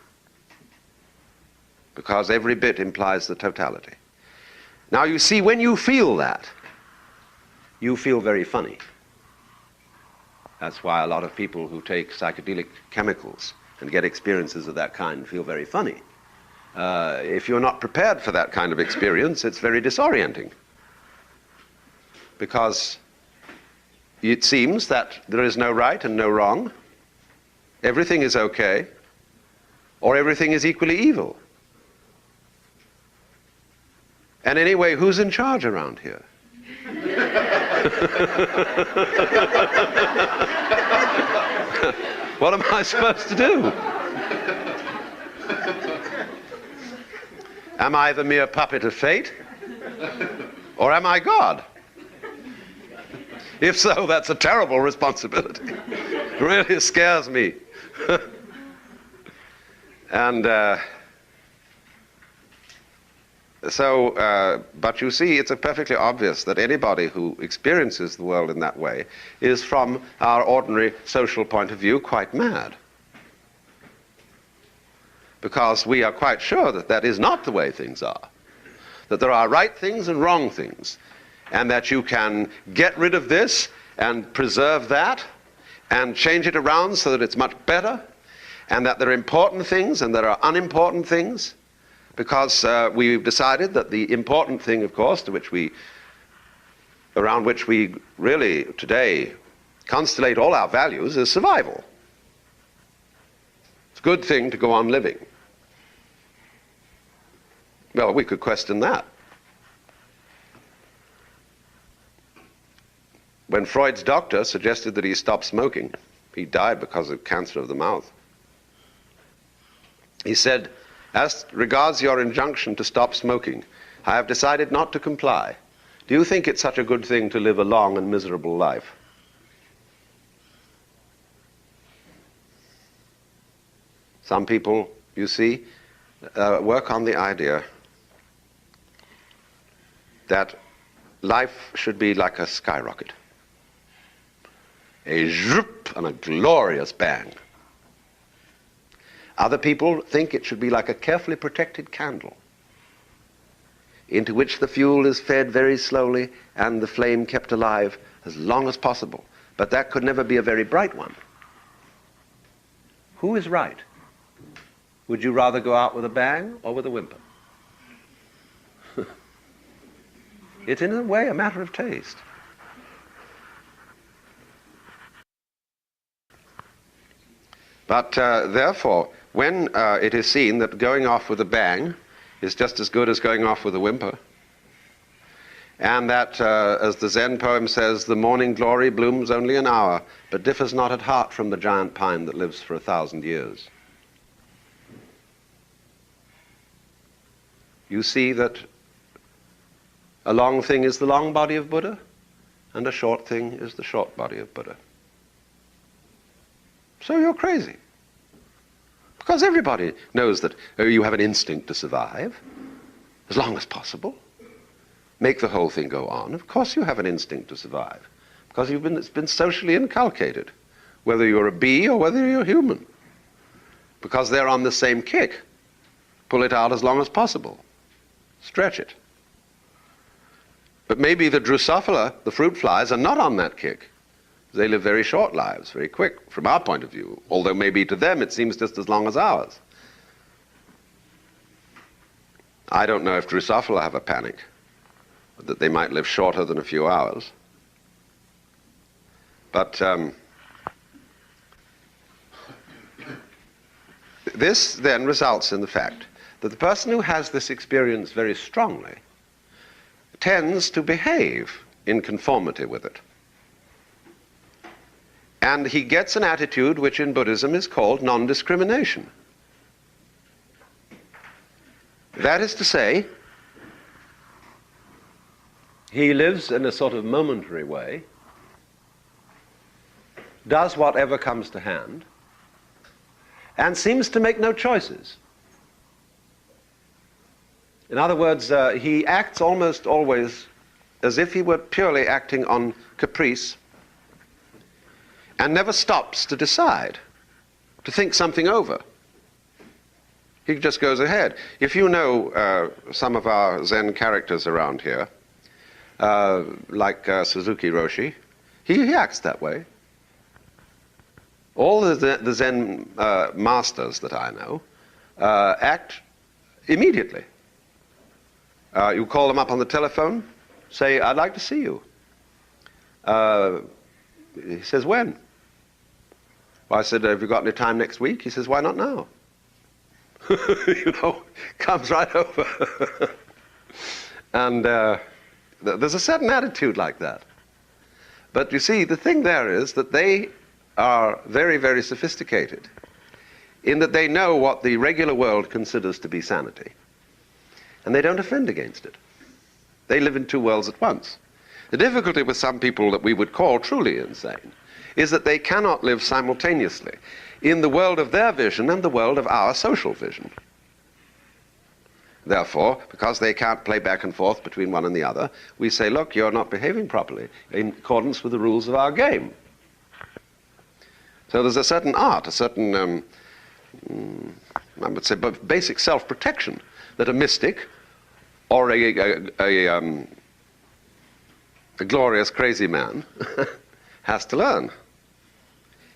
A: Because every bit implies the totality. Now you see, when you feel that, you feel very funny. That's why a lot of people who take psychedelic chemicals and get experiences of that kind feel very funny. If you're not prepared for that kind of experience, it's very disorienting. Because it seems that there is no right and no wrong. Everything is okay, or everything is equally evil. And anyway, who's in charge around here? What am I supposed to do? Am I the mere puppet of fate? Or am I God? If so, that's a terrible responsibility. It really scares me. And but you see, it's perfectly obvious that anybody who experiences the world in that way is, from our ordinary social point of view, quite mad. Because we are quite sure that that is not the way things are. That there are right things and wrong things. And that you can get rid of this and preserve that and change it around so that it's much better. And that there are important things and there are unimportant things. Because we've decided that the important thing, of course, around which we really today constellate all our values, is survival. It's a good thing to go on living. Well, we could question that. When Freud's doctor suggested that he stop smoking, he died because of cancer of the mouth. He said, "As regards your injunction to stop smoking, I have decided not to comply. Do you think it's such a good thing to live a long and miserable life?" Some people, you see, work on the idea that life should be like a skyrocket. A zhoop and a glorious bang. Other people think it should be like a carefully protected candle, into which the fuel is fed very slowly and the flame kept alive as long as possible. But that could never be a very bright one. Who is right? Would you rather go out with a bang or with a whimper? It's in a way a matter of taste. But therefore, when it is seen that going off with a bang is just as good as going off with a whimper, and that, as the Zen poem says, the morning glory blooms only an hour, but differs not at heart from the giant pine that lives for 1,000 years. You see that a long thing is the long body of Buddha, and a short thing is the short body of Buddha. So you're crazy. Because everybody knows that you have an instinct to survive, as long as possible. Make the whole thing go on. Of course you have an instinct to survive, because it's been socially inculcated, whether you're a bee or whether you're human. Because they're on the same kick. Pull it out as long as possible. Stretch it. But maybe the Drosophila, the fruit flies, are not on that kick. They live very short lives, very quick, from our point of view, although maybe to them it seems just as long as ours. I don't know if Drosophila have a panic, that they might live shorter than a few hours. But this then results in the fact that the person who has this experience very strongly tends to behave in conformity with it. And he gets an attitude which in Buddhism is called non-discrimination. That is to say, he lives in a sort of momentary way, does whatever comes to hand, and seems to make no choices. In other words, he acts almost always as if he were purely acting on caprice, and never stops to decide, to think something over. He just goes ahead. If you know some of our Zen characters around here, like Suzuki Roshi, he acts that way. All the Zen masters that I know act immediately. You call them up on the telephone, say, "I'd like to see you." He says, "When?" Well, I said, "Have you got any time next week?" He says, "Why not now?" You know, comes right over. And there's a certain attitude like that. But you see, the thing there is that they are very, very sophisticated in that they know what the regular world considers to be sanity. And they don't offend against it. They live in two worlds at once. The difficulty with some people that we would call truly insane is that they cannot live simultaneously in the world of their vision and the world of our social vision. Therefore, because they can't play back and forth between one and the other, we say, "Look, you're not behaving properly in accordance with the rules of our game." So there's a certain art, a certain, I would say, basic self-protection that a mystic or a glorious crazy man has to learn.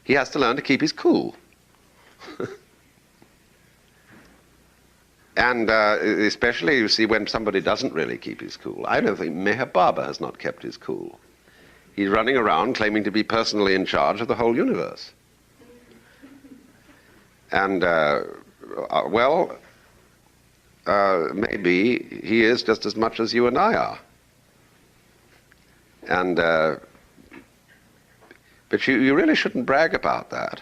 A: He has to learn to keep his cool. And especially, you see, when somebody doesn't really keep his cool. I don't think Meher Baba has not kept his cool. He's running around claiming to be personally in charge of the whole universe. And, maybe he is just as much as you and I are. And, but you really shouldn't brag about that.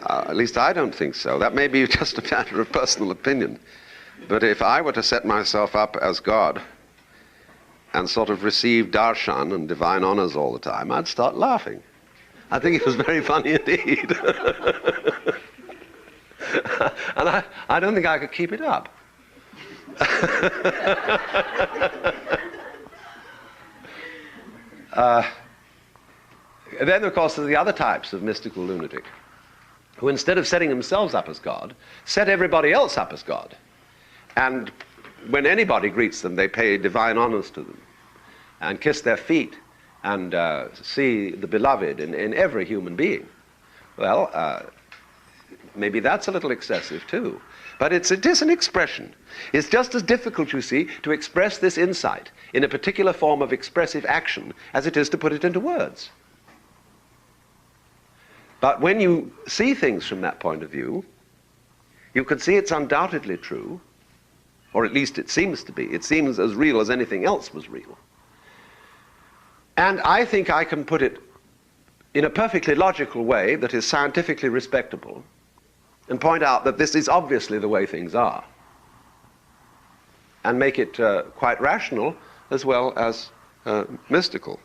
A: At least I don't think so. That may be just a matter of personal opinion. But if I were to set myself up as God and sort of receive darshan and divine honors all the time, I'd start laughing. I think it was very funny indeed. And I don't think I could keep it up. Then, of course, there are the other types of mystical lunatic, who instead of setting themselves up as God, set everybody else up as God. And when anybody greets them, they pay divine honors to them and kiss their feet and see the beloved in every human being. Well, maybe that's a little excessive too. But it is an expression. It's just as difficult, you see, to express this insight in a particular form of expressive action as it is to put it into words. But when you see things from that point of view, you can see it's undoubtedly true, or at least it seems to be. It seems as real as anything else was real. And I think I can put it in a perfectly logical way that is scientifically respectable and point out that this is obviously the way things are, and make it quite rational as well as mystical.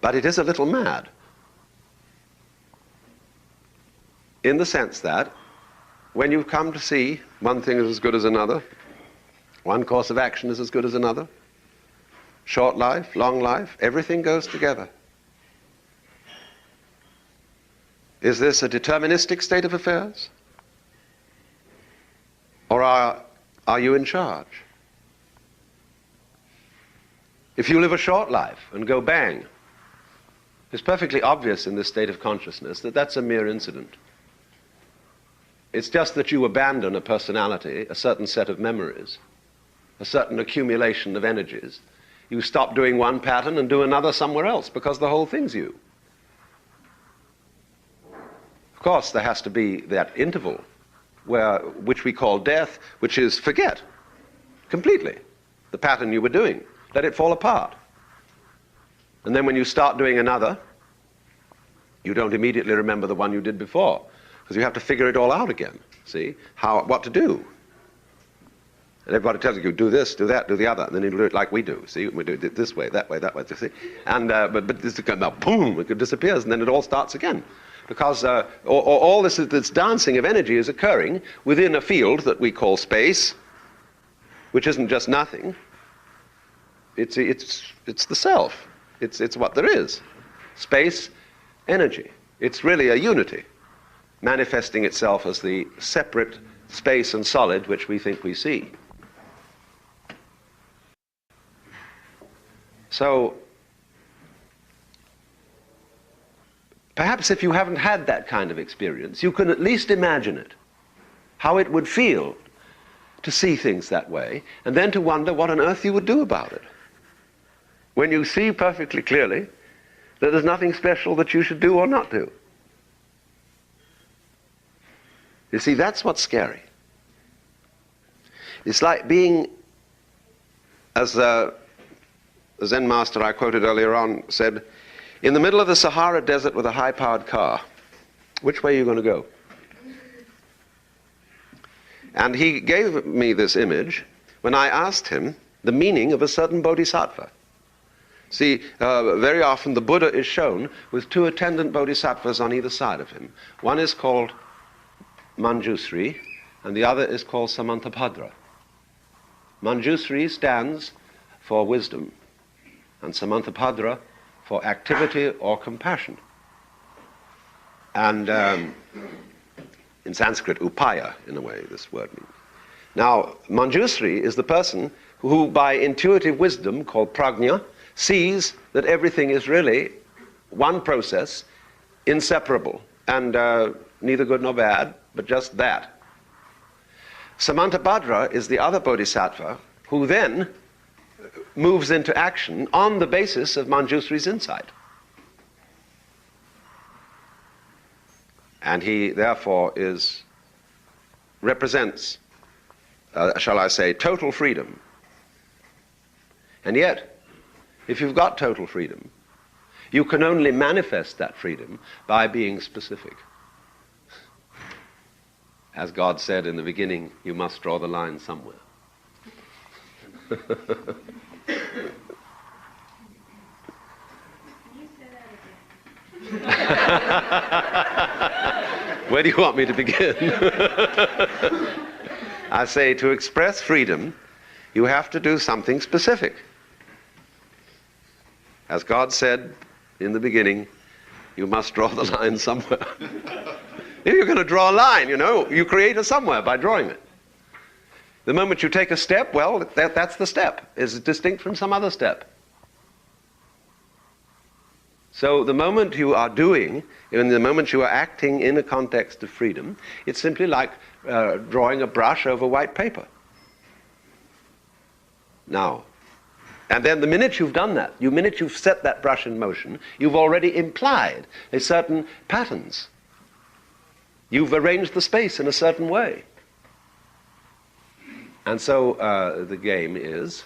A: But it is a little mad, in the sense that when you've come to see one thing is as good as another, one course of action is as good as another, short life, long life, everything goes together. Is this a deterministic state of affairs? Or are you in charge? If you live a short life and go bang, it's perfectly obvious in this state of consciousness that that's a mere incident. It's just that you abandon a personality, a certain set of memories, a certain accumulation of energies. You stop doing one pattern and do another somewhere else because the whole thing's you. Of course, there has to be that interval which we call death, which is forget completely the pattern you were doing. Let it fall apart. And then when you start doing another, you don't immediately remember the one you did before, because you have to figure it all out again, see, what to do. And everybody tells you, do this, do that, do the other, and then you do it like we do, see, we do it this way, that way, see. And, but this now, boom, it disappears, and then it all starts again. Because all this dancing of energy is occurring within a field that we call space, which isn't just nothing. It's the self. It's what there is. Space, energy. It's really a unity, manifesting itself as the separate space and solid which we think we see. So, perhaps if you haven't had that kind of experience, you can at least imagine it, how it would feel to see things that way, and then to wonder what on earth you would do about it. When you see perfectly clearly that there's nothing special that you should do or not do. You see, that's what's scary. It's like being, as the Zen master I quoted earlier on said, in the middle of the Sahara Desert with a high-powered car. Which way are you going to go? And he gave me this image when I asked him the meaning of a certain bodhisattva. See, very often the Buddha is shown with two attendant bodhisattvas on either side of him. One is called Manjusri, and the other is called Samantabhadra. Manjusri stands for wisdom, and Samantabhadra for activity or compassion. And in Sanskrit, upaya, in a way, this word means. Now, Manjusri is the person who, by intuitive wisdom, called prajna, sees that everything is really one process, inseparable, and neither good nor bad, but just that. Samantabhadra is the other bodhisattva who then moves into action on the basis of Manjusri's insight. And he, therefore, represents, shall I say, total freedom. And yet, if you've got total freedom, you can only manifest that freedom by being specific. As God said in the beginning, you must draw the line somewhere. Where do you want me to begin? I say, to express freedom, you have to do something specific. As God said in the beginning, you must draw the line somewhere. If you're going to draw a line, you create a somewhere by drawing it. The moment you take a step, well, that's the step. It's distinct from some other step. So the moment you are doing, in the moment you are acting in a context of freedom, it's simply like drawing a brush over white paper. Now, and then the minute you've done that, the minute you've set that brush in motion, you've already implied a certain patterns. You've arranged the space in a certain way. And so the game is,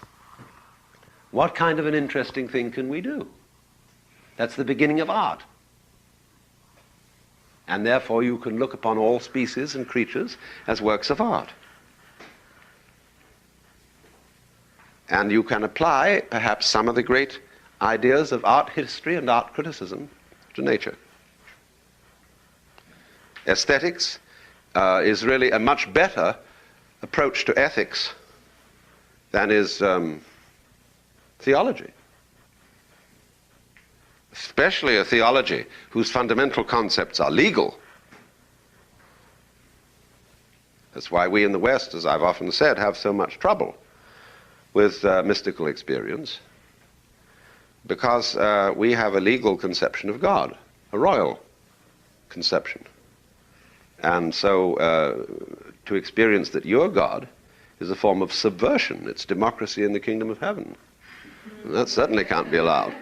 A: what kind of an interesting thing can we do? That's the beginning of art. And therefore you can look upon all species and creatures as works of art. And you can apply perhaps some of the great ideas of art history and art criticism to nature. Aesthetics is really a much better approach to ethics than is theology. Especially a theology whose fundamental concepts are legal. That's why we in the West, as I've often said, have so much trouble with mystical experience, because we have a legal conception of God, a royal conception. And so to experience that you're God is a form of subversion. It's democracy in the kingdom of heaven. And that certainly can't be allowed.